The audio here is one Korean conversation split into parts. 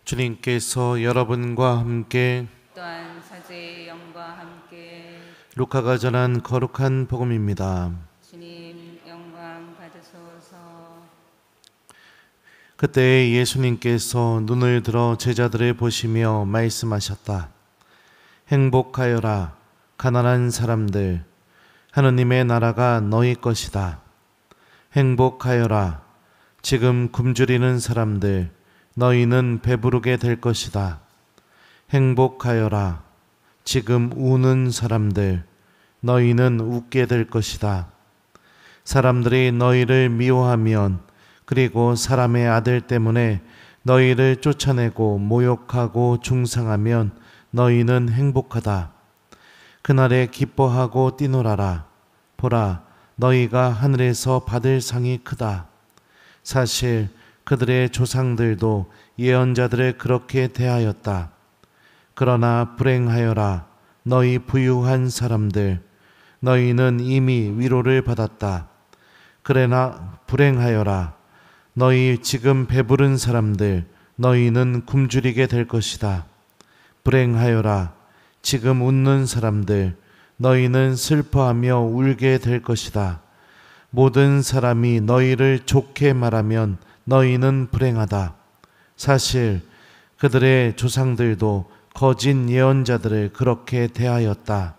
주님께서 여러분과 함께 또한 사제의 영과 함께 루카가 전한 거룩한 복음입니다. 주님 영광 받으소서. 그때 예수님께서 눈을 들어 제자들을 보시며 말씀하셨다. 행복하여라 가난한 사람들, 하느님의 나라가 너희 것이다. 행복하여라 지금 굶주리는 사람들, 너희는 배부르게 될 것이다. 행복하여라 지금 우는 사람들, 너희는 웃게 될 것이다. 사람들이 너희를 미워하면, 그리고 사람의 아들 때문에 너희를 쫓아내고 모욕하고 중상하면 너희는 행복하다. 그날에 기뻐하고 뛰놀아라. 보라, 너희가 하늘에서 받을 상이 크다. 사실 그들의 조상들도 예언자들을 그렇게 대하였다. 그러나 불행하여라 너희 부유한 사람들, 너희는 이미 위로를 받았다. 그러나 불행하여라 너희 지금 배부른 사람들, 너희는 굶주리게 될 것이다. 불행하여라 지금 웃는 사람들, 너희는 슬퍼하며 울게 될 것이다. 모든 사람이 너희를 좋게 말하면 너희는 불행하다. 사실 그들의 조상들도 거짓 예언자들을 그렇게 대하였다.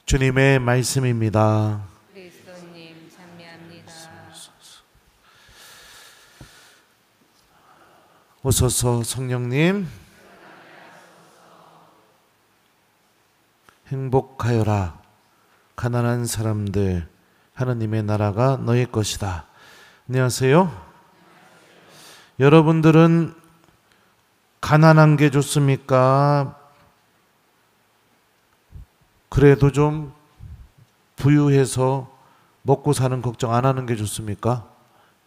주님의 말씀입니다. 그리스도님 찬미합니다. 오소서 성령님. 행복하여라 가난한 사람들, 하느님의 나라가 너희 것이다. 안녕하세요. 여러분들은 가난한 게 좋습니까? 그래도 좀 부유해서 먹고 사는 걱정 안 하는 게 좋습니까?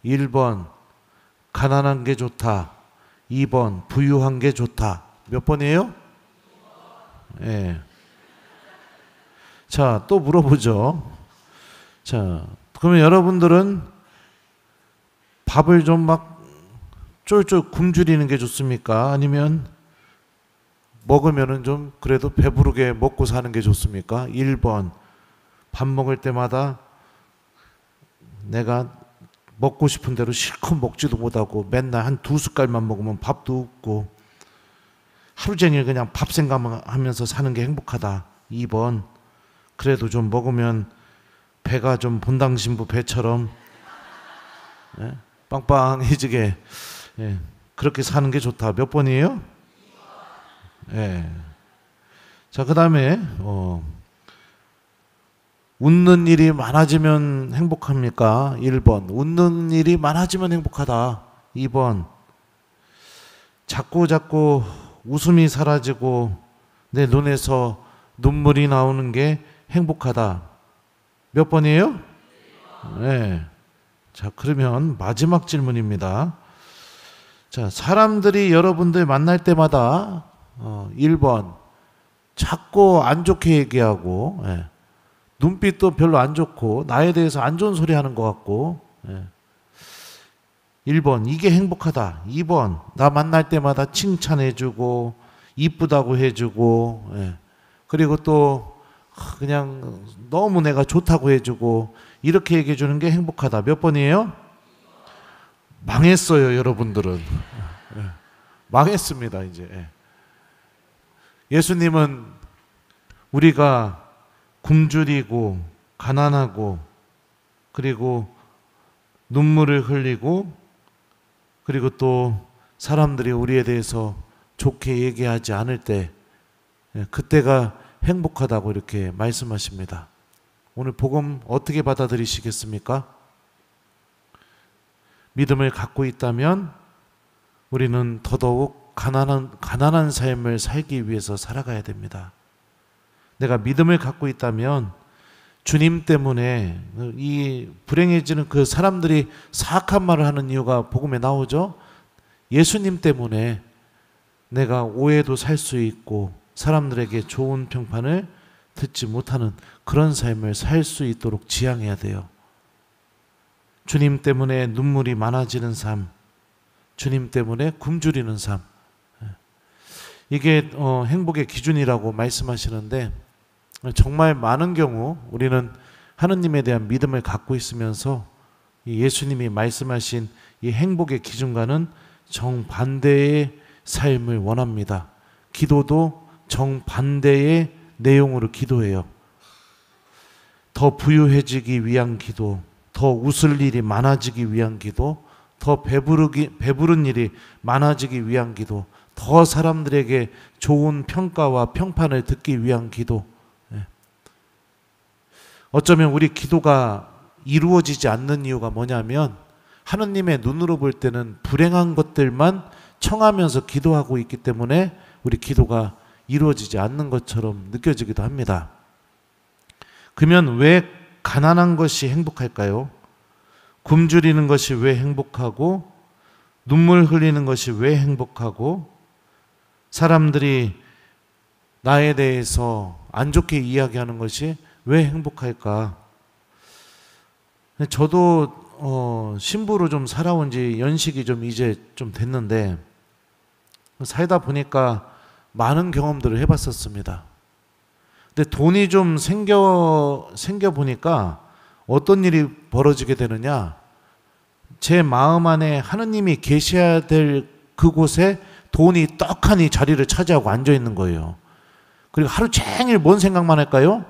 1번 가난한 게 좋다. 2번 부유한 게 좋다. 몇 번이에요? 예. 자, 또 물어보죠. 자, 그러면 여러분들은 밥을 좀 막 쫄쫄 굶주리는 게 좋습니까? 아니면 먹으면은 좀 그래도 배부르게 먹고 사는 게 좋습니까? 1번 밥 먹을 때마다 내가 먹고 싶은 대로 실컷 먹지도 못하고 맨날 한 2숟갈만 먹으면 밥도 없고 하루 종일 그냥 밥 생각하면서 사는 게 행복하다. 2번 그래도 좀 먹으면 배가 좀 본당 신부 배처럼 빵빵해지게 그렇게 사는 게 좋다. 몇 번이에요? 자, 그 다음에 웃는 일이 많아지면 행복합니까? 1번 웃는 일이 많아지면 행복하다. 2번 자꾸 웃음이 사라지고 내 눈에서 눈물이 나오는 게 행복하다. 몇 번이에요? 자, 그러면 마지막 질문입니다. 자, 사람들이 여러분들 만날 때마다 1번 자꾸 안 좋게 얘기하고 눈빛도 별로 안 좋고 나에 대해서 안 좋은 소리 하는 것 같고 1번 이게 행복하다. 2번 나 만날 때마다 칭찬해주고 이쁘다고 해주고 그리고 또 그냥 너무 내가 좋다고 해주고 이렇게 얘기해 주는 게 행복하다. 몇 번이에요? 망했어요, 여러분들은. 망했습니다, 이제. 예수님은 우리가 굶주리고 가난하고 그리고 눈물을 흘리고 그리고 또 사람들이 우리에 대해서 좋게 얘기하지 않을 때 그때가 행복하다고 이렇게 말씀하십니다. 오늘 복음 어떻게 받아들이시겠습니까? 믿음을 갖고 있다면 우리는 더더욱 가난한 삶을 살기 위해서 살아가야 됩니다. 내가 믿음을 갖고 있다면 주님 때문에 이 불행해지는 그 사람들이 사악한 말을 하는 이유가 복음에 나오죠. 예수님 때문에 내가 오해도 살 수 있고 사람들에게 좋은 평판을 듣지 못하는 그런 삶을 살 수 있도록 지향해야 돼요. 주님 때문에 눈물이 많아지는 삶, 주님 때문에 굶주리는 삶. 이게 행복의 기준이라고 말씀하시는데 정말 많은 경우 우리는 하느님에 대한 믿음을 갖고 있으면서 예수님이 말씀하신 이 행복의 기준과는 정반대의 삶을 원합니다. 기도도 정반대의 내용으로 기도해요. 더 부유해지기 위한 기도, 더 웃을 일이 많아지기 위한 기도, 더 배부른 일이 많아지기 위한 기도, 더 사람들에게 좋은 평가와 평판을 듣기 위한 기도. 어쩌면 우리 기도가 이루어지지 않는 이유가 뭐냐면 하느님의 눈으로 볼 때는 불행한 것들만 청하면서 기도하고 있기 때문에 우리 기도가 이루어지지 않는 것처럼 느껴지기도 합니다. 그러면 왜 가난한 것이 행복할까요? 굶주리는 것이 왜 행복하고 눈물 흘리는 것이 왜 행복하고 사람들이 나에 대해서 안 좋게 이야기하는 것이 왜 행복할까? 저도 신부로 좀 살아온 지 연식이 좀 이제 좀 됐는데 살다 보니까 많은 경험들을 해봤었습니다. 근데 돈이 좀 생겨 보니까 어떤 일이 벌어지게 되느냐? 제 마음 안에 하느님이 계셔야 될 그곳에 돈이 떡하니 자리를 차지하고 앉아 있는 거예요. 그리고 하루 종일 뭔 생각만 할까요?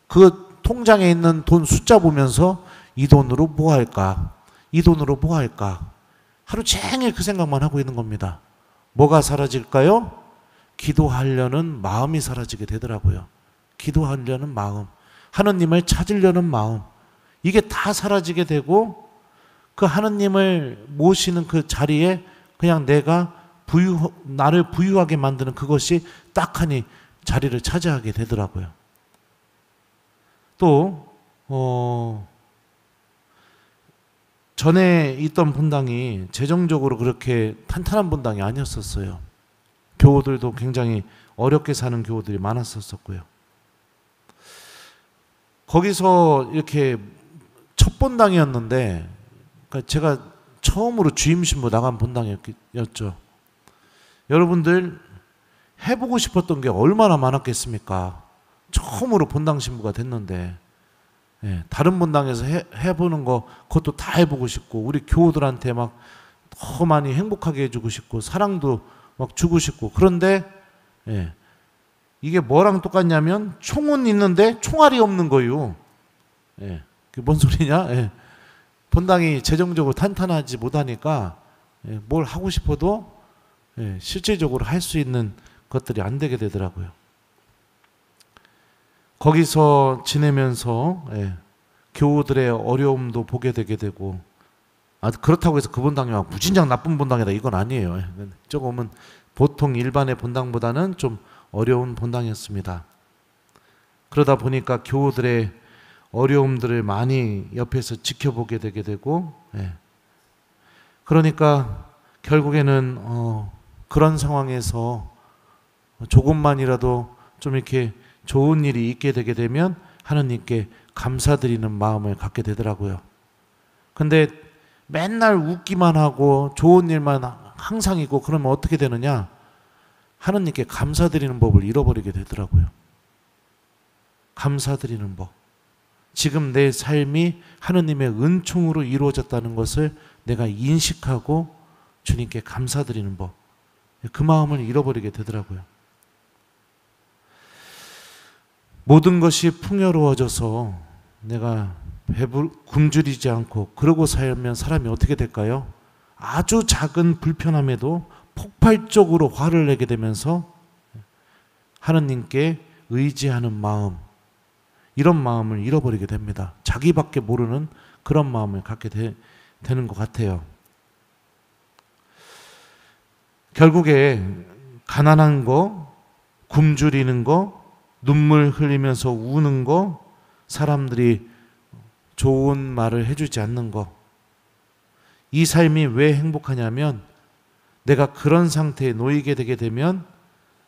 그 통장에 있는 돈 숫자 보면서 이 돈으로 뭐 할까? 이 돈으로 뭐 할까? 하루 종일 그 생각만 하고 있는 겁니다. 뭐가 사라질까요? 기도하려는 마음이 사라지게 되더라고요. 기도하려는 마음, 하느님을 찾으려는 마음, 이게 다 사라지게 되고 그 하느님을 모시는 그 자리에 그냥 나를 부유하게 만드는 그것이 딱하니 자리를 차지하게 되더라고요. 또 전에 있던 본당이 재정적으로 그렇게 탄탄한 본당이 아니었었어요. 교우들도 굉장히 어렵게 사는 교우들이 많았었고요. 거기서 이렇게 첫 본당이었는데 그러니까 제가 처음으로 주임 신부 나간 본당이었죠. 여러분들 해보고 싶었던 게 얼마나 많았겠습니까? 처음으로 본당 신부가 됐는데 다른 본당에서 해보는 거 그것도 다 해보고 싶고 우리 교우들한테 막 더 많이 행복하게 해주고 싶고 사랑도 막 주고 싶고 그런데 이게 뭐랑 똑같냐면 총은 있는데 총알이 없는 거예요. 그게 뭔 소리냐? 본당이 재정적으로 탄탄하지 못하니까 뭘 하고 싶어도 실질적으로 할 수 있는 것들이 안 되게 되더라고요. 거기서 지내면서 교우들의 어려움도 보게 되게 되고 그렇다고 해서 그 본당이 막 무진장 나쁜 본당이다 이건 아니에요. 조금은 보통 일반의 본당보다는 좀 어려운 본당이었습니다. 그러다 보니까 교우들의 어려움들을 많이 옆에서 지켜보게 되게 되고 그러니까 결국에는 그런 상황에서 조금만이라도 좀 이렇게 좋은 일이 있게 되게 되면 하느님께 감사드리는 마음을 갖게 되더라고요. 근데 맨날 웃기만 하고 좋은 일만 항상 있고 그러면 어떻게 되느냐? 하느님께 감사드리는 법을 잃어버리게 되더라고요. 감사드리는 법. 지금 내 삶이 하느님의 은총으로 이루어졌다는 것을 내가 인식하고 주님께 감사드리는 법. 그 마음을 잃어버리게 되더라고요. 모든 것이 풍요로워져서 내가 굶주리지 않고 그러고 살면 사람이 어떻게 될까요? 아주 작은 불편함에도 폭발적으로 화를 내게 되면서 하느님께 의지하는 마음, 이런 마음을 잃어버리게 됩니다. 자기밖에 모르는 그런 마음을 갖게 되는 것 같아요. 결국에 가난한 거, 굶주리는 거, 눈물 흘리면서 우는 거, 사람들이 좋은 말을 해주지 않는 거, 이 삶이 왜 행복하냐면 내가 그런 상태에 놓이게 되게 되면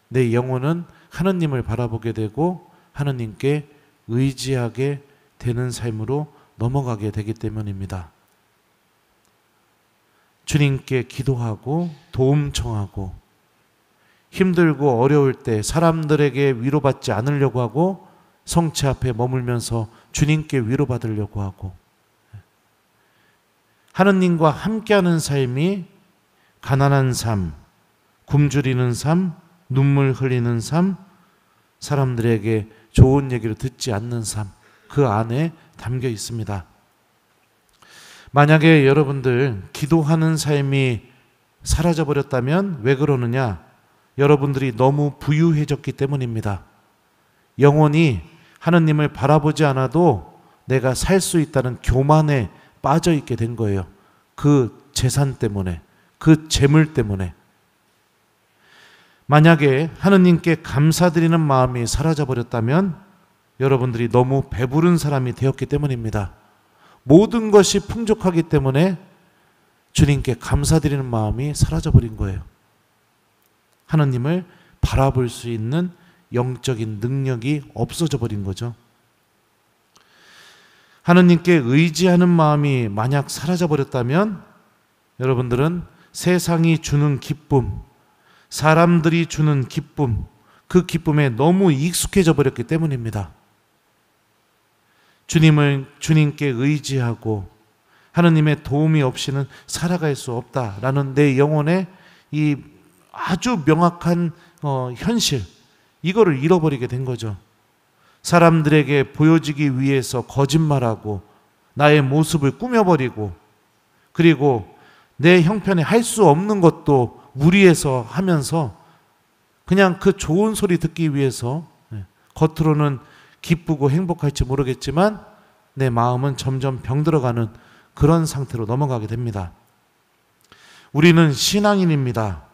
내 영혼은 하느님을 바라보게 되고 하느님께 의지하게 되는 삶으로 넘어가게 되기 때문입니다. 주님께 기도하고 도움 청하고 힘들고 어려울 때 사람들에게 위로받지 않으려고 하고 성체 앞에 머물면서 주님께 위로받으려고 하고 하느님과 함께하는 삶이 가난한 삶, 굶주리는 삶, 눈물 흘리는 삶, 사람들에게 좋은 얘기를 듣지 않는 삶, 그 안에 담겨 있습니다. 만약에 여러분들 기도하는 삶이 사라져버렸다면 왜 그러느냐? 여러분들이 너무 부유해졌기 때문입니다. 영혼이 하느님을 바라보지 않아도 내가 살 수 있다는 교만에 빠져 있게 된 거예요. 그 재산 때문에, 그 재물 때문에. 만약에 하느님께 감사드리는 마음이 사라져버렸다면 여러분들이 너무 배부른 사람이 되었기 때문입니다. 모든 것이 풍족하기 때문에 주님께 감사드리는 마음이 사라져버린 거예요. 하느님을 바라볼 수 있는 영적인 능력이 없어져 버린 거죠. 하느님께 의지하는 마음이 만약 사라져 버렸다면 여러분들은 세상이 주는 기쁨, 사람들이 주는 기쁨, 그 기쁨에 너무 익숙해져 버렸기 때문입니다. 주님께 의지하고 하느님의 도움이 없이는 살아갈 수 없다라는 내 영혼의 이 아주 명확한 현실, 이거를 잃어버리게 된 거죠. 사람들에게 보여지기 위해서 거짓말하고 나의 모습을 꾸며버리고 그리고 내 형편에 할 수 없는 것도 무리해서 하면서 그냥 그 좋은 소리 듣기 위해서 겉으로는 기쁘고 행복할지 모르겠지만 내 마음은 점점 병들어가는 그런 상태로 넘어가게 됩니다. 우리는 신앙인입니다.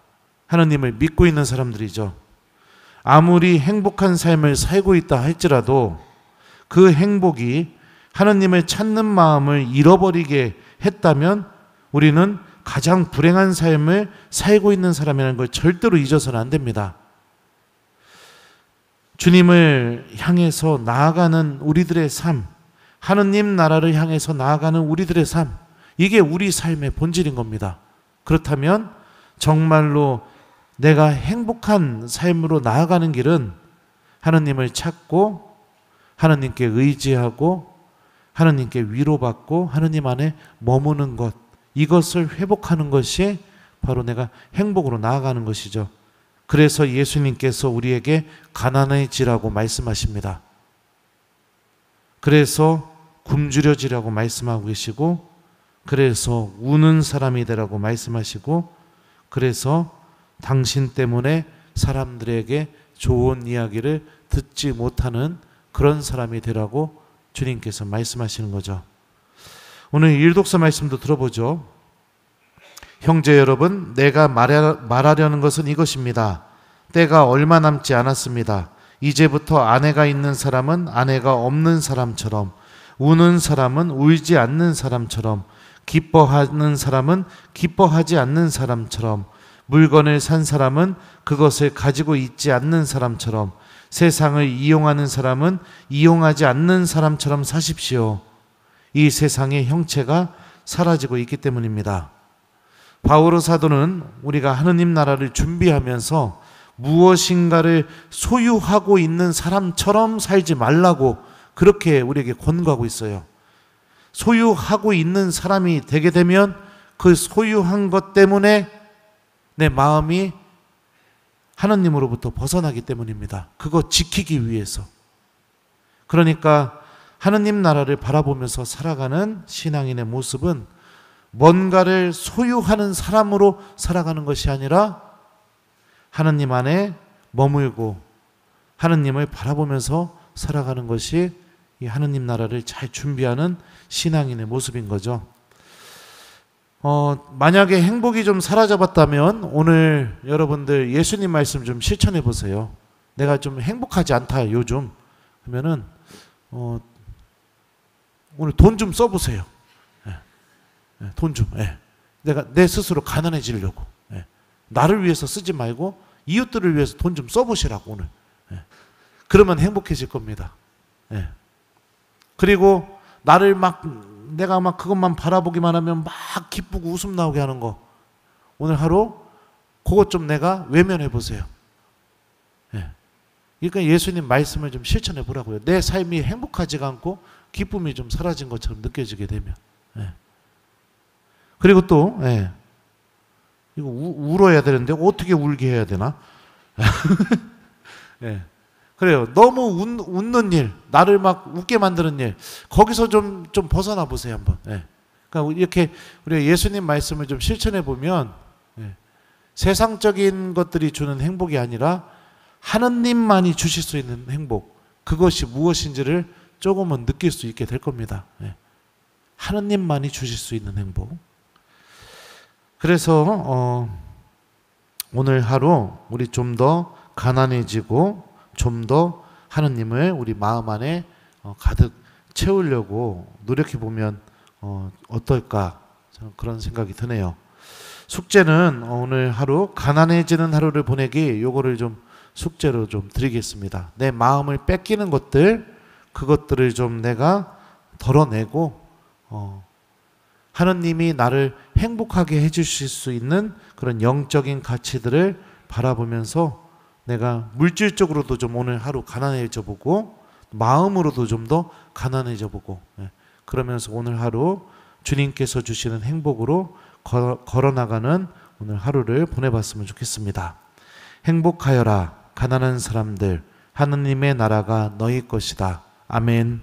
하느님을 믿고 있는 사람들이죠. 아무리 행복한 삶을 살고 있다 할지라도 그 행복이 하느님을 찾는 마음을 잃어버리게 했다면 우리는 가장 불행한 삶을 살고 있는 사람이라는 걸 절대로 잊어서는 안 됩니다. 주님을 향해서 나아가는 우리들의 삶, 하느님 나라를 향해서 나아가는 우리들의 삶, 이게 우리 삶의 본질인 겁니다. 그렇다면 정말로 내가 행복한 삶으로 나아가는 길은 하느님을 찾고 하느님께 의지하고 하느님께 위로받고 하느님 안에 머무는 것, 이것을 회복하는 것이 바로 내가 행복으로 나아가는 것이죠. 그래서 예수님께서 우리에게 가난해지라고 말씀하십니다. 그래서 굶주려지라고 말씀하고 계시고 그래서 우는 사람이 되라고 말씀하시고 그래서 당신 때문에 사람들에게 좋은 이야기를 듣지 못하는 그런 사람이 되라고 주님께서 말씀하시는 거죠. 오늘 일독서 말씀도 들어보죠. 형제 여러분, 내가 말하려는 것은 이것입니다. 때가 얼마 남지 않았습니다. 이제부터 아내가 있는 사람은 아내가 없는 사람처럼, 우는 사람은 울지 않는 사람처럼, 기뻐하는 사람은 기뻐하지 않는 사람처럼, 물건을 산 사람은 그것을 가지고 있지 않는 사람처럼, 세상을 이용하는 사람은 이용하지 않는 사람처럼 사십시오. 이 세상의 형체가 사라지고 있기 때문입니다. 바오로 사도는 우리가 하느님 나라를 준비하면서 무엇인가를 소유하고 있는 사람처럼 살지 말라고 그렇게 우리에게 권고하고 있어요. 소유하고 있는 사람이 되게 되면 그 소유한 것 때문에 내 마음이 하느님으로부터 벗어나기 때문입니다. 그거 지키기 위해서. 그러니까 하느님 나라를 바라보면서 살아가는 신앙인의 모습은 뭔가를 소유하는 사람으로 살아가는 것이 아니라 하느님 안에 머물고 하느님을 바라보면서 살아가는 것이 이 하느님 나라를 잘 준비하는 신앙인의 모습인 거죠. 만약에 행복이 좀 사라져봤다면 오늘 여러분들 예수님 말씀 좀 실천해 보세요. 내가 좀 행복하지 않다 요즘. 그러면은 오늘 돈 좀 써보세요. 돈 좀. 내가 내 스스로 가난해지려고. 나를 위해서 쓰지 말고 이웃들을 위해서 돈 좀 써보시라고 오늘. 그러면 행복해질 겁니다. 그리고 나를 내가 그것만 바라보기만 하면 막 기쁘고 웃음 나오게 하는 거, 오늘 하루 그것 좀 내가 외면해 보세요. 예. 그러니까 예수님 말씀을 좀 실천해 보라고요. 내 삶이 행복하지가 않고 기쁨이 좀 사라진 것처럼 느껴지게 되면. 예. 그리고 또 이거 울어야 되는데 어떻게 울게 해야 되나? 예. 그래요. 너무 웃는 일, 나를 막 웃게 만드는 일, 거기서 좀 벗어나 보세요, 한번. 예. 그러니까 이렇게 우리가 예수님 말씀을 좀 실천해 보면 세상적인 것들이 주는 행복이 아니라 하느님만이 주실 수 있는 행복, 그것이 무엇인지를 조금은 느낄 수 있게 될 겁니다. 하느님만이 주실 수 있는 행복. 그래서 오늘 하루 우리 좀 더 가난해지고 좀 더 하느님을 우리 마음 안에 가득 채우려고 노력해 보면 어떨까, 저는 그런 생각이 드네요. 숙제는 오늘 하루 가난해지는 하루를 보내기, 요거를 좀 숙제로 좀 드리겠습니다. 내 마음을 뺏기는 것들, 그것들을 좀 내가 덜어내고 하느님이 나를 행복하게 해주실 수 있는 그런 영적인 가치들을 바라보면서 내가 물질적으로도 좀 오늘 하루 가난해져 보고 마음으로도 좀 더 가난해져 보고, 그러면서 오늘 하루 주님께서 주시는 행복으로 걸어나가는 오늘 하루를 보내봤으면 좋겠습니다. 행복하여라 가난한 사람들, 하느님의 나라가 너희 것이다. 아멘.